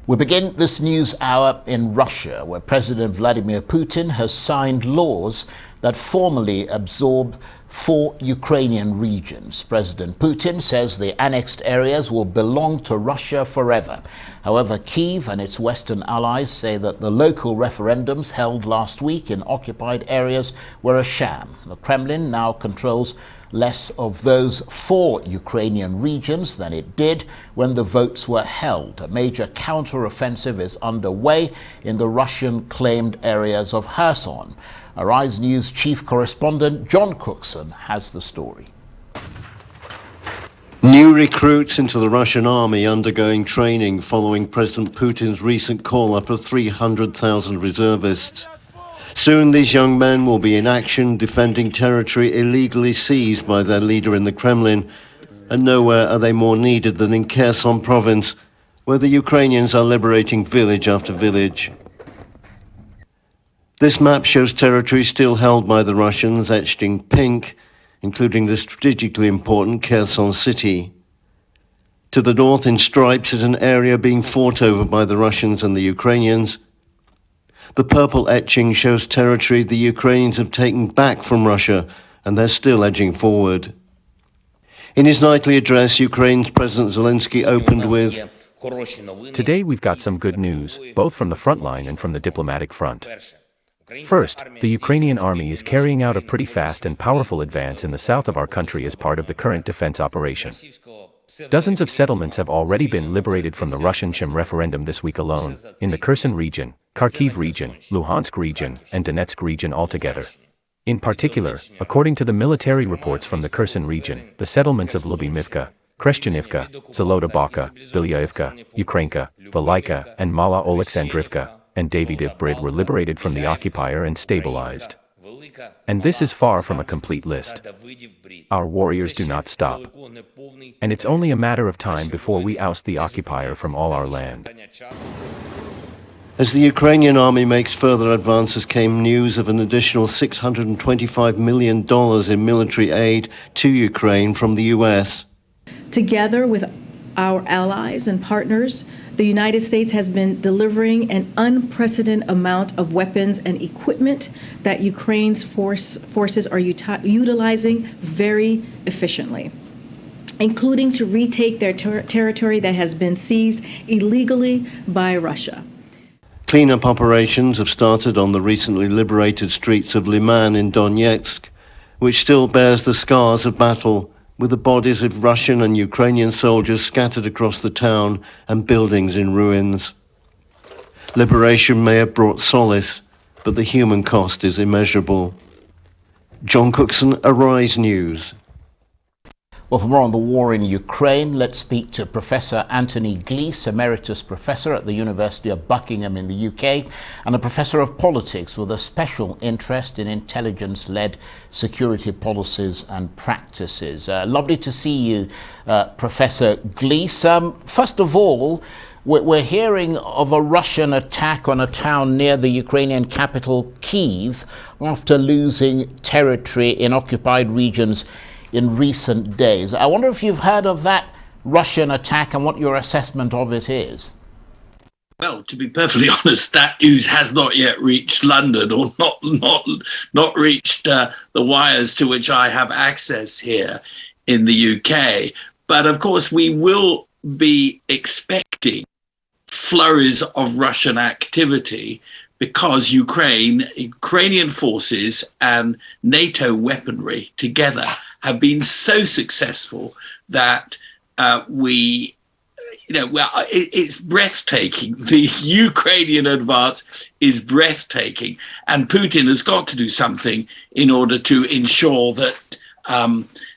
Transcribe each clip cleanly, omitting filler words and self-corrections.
We begin this news hour in Russia, where President Vladimir Putin has signed laws that formally absorb 4 Ukrainian regions. President Putin says the annexed areas will belong to Russia forever. However, Kyiv and its Western allies say that the local referendums held last week in occupied areas were a sham. The Kremlin now controls less of those 4 Ukrainian regions than it did when the votes were held. A major counter-offensive is underway in the Russian-claimed areas of Kherson. Arise News chief correspondent John Cookson has the story. New recruits into the Russian army undergoing training following President Putin's recent call-up of 300,000 reservists. Soon these young men will be in action defending territory illegally seized by their leader in the Kremlin, and nowhere are they more needed than in Kherson province, where the Ukrainians are liberating village after village. This map shows territory still held by the Russians, etched in pink, including the strategically important Kherson city. To the north in stripes is an area being fought over by the Russians and the Ukrainians. The purple etching shows territory the Ukrainians have taken back from Russia, and they're still edging forward. In his nightly address, Ukraine's President Zelensky opened with, "Today we've got some good news, both from the front line and from the diplomatic front. First, the Ukrainian army is carrying out a pretty fast and powerful advance in the south of our country as part of the current defense operation. Dozens of settlements have already been liberated from the Russian sham referendum this week alone, in the Kherson region, Kharkiv region, Luhansk region, and Donetsk region altogether. In particular, according to the military reports from the Kherson region, the settlements of Lubimivka, Kreshchanivka, Zolotobacha, Bilyaivka, Ukrainka, Velika, and Mala Oleksandrivka, and Davydiv Brid were liberated from the occupier and stabilized. And this is far from a complete list. Our warriors do not stop. And it's only a matter of time before we oust the occupier from all our land." As the Ukrainian army makes further advances, came news of an additional $625 million in military aid to Ukraine from the US. Together with our allies and partners, the United States has been delivering an unprecedented amount of weapons and equipment that Ukraine's forces are utilizing very efficiently, including to retake their territory that has been seized illegally by Russia. Cleanup operations have started on the recently liberated streets of Liman in Donetsk, which still bears the scars of battle, with the bodies of Russian and Ukrainian soldiers scattered across the town and buildings in ruins. Liberation may have brought solace, but the human cost is immeasurable. John Cookson, Arise News. Well, for more on the war in Ukraine, let's speak to Professor Anthony Gleeson, Emeritus Professor at the University of Buckingham in the UK, and a Professor of Politics with a special interest in intelligence-led security policies and practices. Lovely to see you, Professor Gleeson. First of all, we're hearing of a Russian attack on a town near the Ukrainian capital, Kyiv, after losing territory in occupied regions in recent days. I wonder if you've heard of that Russian attack and what your assessment of it is. Well, to be perfectly honest, that news has not yet reached London, or not reached the wires to which I have access here in the UK. But of course, we will be expecting flurries of Russian activity because Ukrainian forces and NATO weaponry together have been so successful that it's breathtaking. The Ukrainian advance is breathtaking, and Putin has got to do something in order to ensure that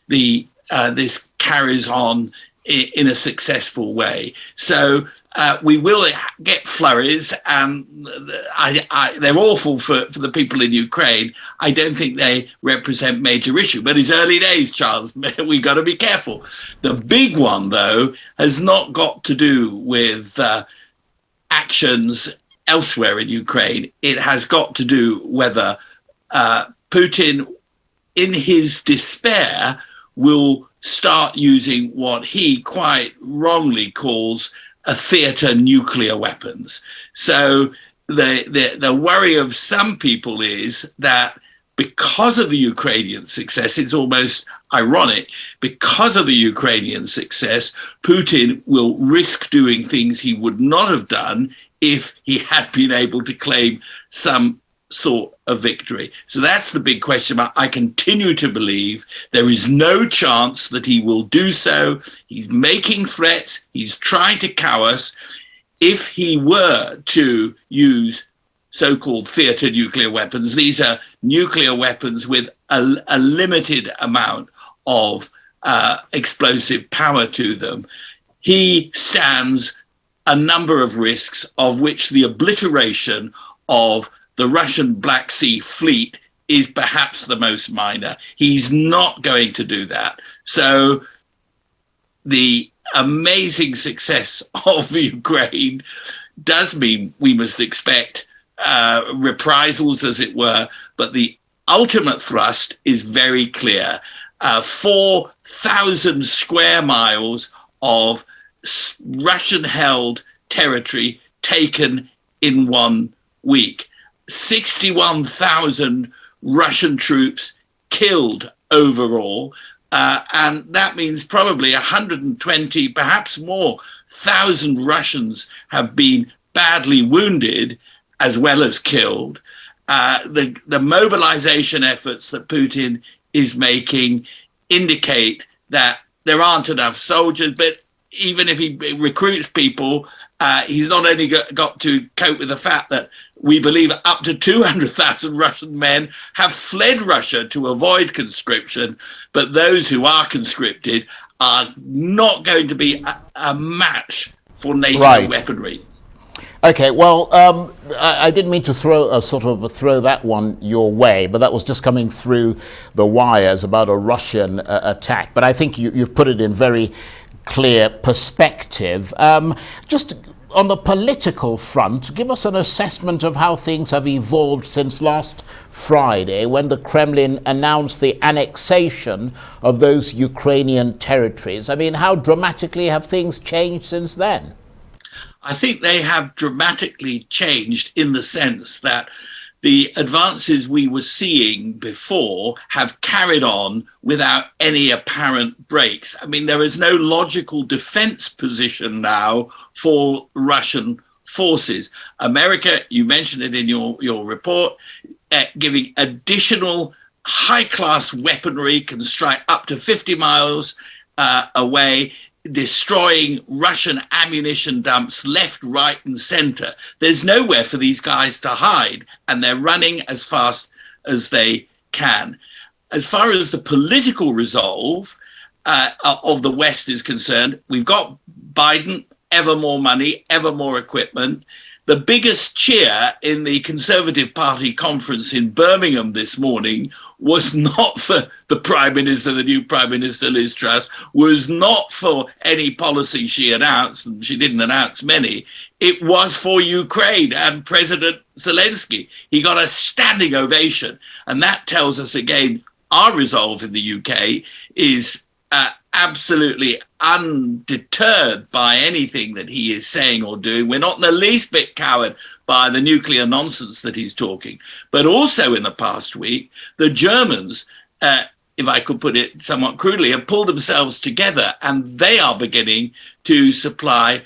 this carries on in a successful way. So we will get flurries, and they're awful for the people in Ukraine. I don't think they represent major issue, but it's early days, Charles. We've got to be careful. The big one, though, has not got to do with actions elsewhere in Ukraine. It has got to do whether Putin, in his despair, will start using what he quite wrongly calls theater nuclear weapons. So the worry of some people is that because of the Ukrainian success, it's almost ironic, because of the Ukrainian success, Putin will risk doing things he would not have done if he had been able to claim some sort of victory. So that's the big question mark. I continue to believe there is no chance that he will do so. He's making threats. He's trying to cow us. If he were to use so-called theater nuclear weapons, these are nuclear weapons with a limited amount of explosive power to them. He stands a number of risks, of which the obliteration of the Russian Black Sea fleet is perhaps the most minor. He's not going to do that. So the amazing success of Ukraine does mean we must expect reprisals, as it were, but the ultimate thrust is very clear. 4,000 square miles of Russian-held territory taken in 1 week. 61,000 Russian troops killed overall, and that means probably 120, perhaps more, thousand Russians have been badly wounded as well as killed. The mobilization efforts that Putin is making indicate that there aren't enough soldiers, but even if he recruits people, he's not only got to cope with the fact that we believe up to 200,000 Russian men have fled Russia to avoid conscription, but those who are conscripted are not going to be a match for NATO weaponry. Okay, well, I didn't mean to throw that one your way, but that was just coming through the wires about a Russian attack. But I think you've put it in very clear perspective. Just on the political front, give us an assessment of how things have evolved since last Friday, when the Kremlin announced the annexation of those Ukrainian territories. I mean, how dramatically have things changed since then? I think they have dramatically changed in the sense that the advances we were seeing before have carried on without any apparent breaks. I mean, there is no logical defense position now for Russian forces. America, you mentioned it in your report, giving additional high-class weaponry, can strike up to 50 miles away, destroying Russian ammunition dumps left, right, and center. There's nowhere for these guys to hide, and they're running as fast as they can. As far as the political resolve of the West is concerned, we've got Biden, ever more money, ever more equipment. The biggest cheer in the Conservative Party conference in Birmingham this morning was not for the Prime Minister, the new Prime Minister, Liz Truss, was not for any policy she announced, and she didn't announce many. It was for Ukraine and President Zelensky. He got a standing ovation. And that tells us, again, our resolve in the UK is absolutely undeterred by anything that he is saying or doing. We're not in the least bit cowed by the nuclear nonsense that he's talking. But also in the past week, the Germans, if I could put it somewhat crudely, have pulled themselves together, and they are beginning to supply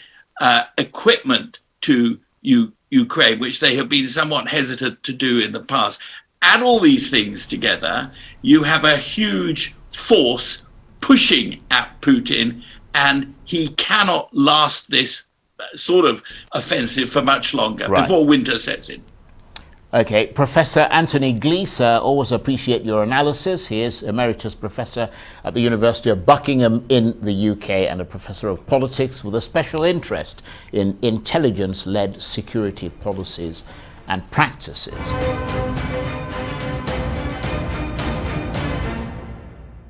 equipment to Ukraine, which they have been somewhat hesitant to do in the past. Add all these things together, you have a huge force pushing at Putin, and he cannot last this sort of offensive for much longer before winter sets in. Okay, Professor Anthony Gleeson, always appreciate your analysis. He is Emeritus Professor at the University of Buckingham in the UK and a Professor of Politics with a special interest in intelligence-led security policies and practices.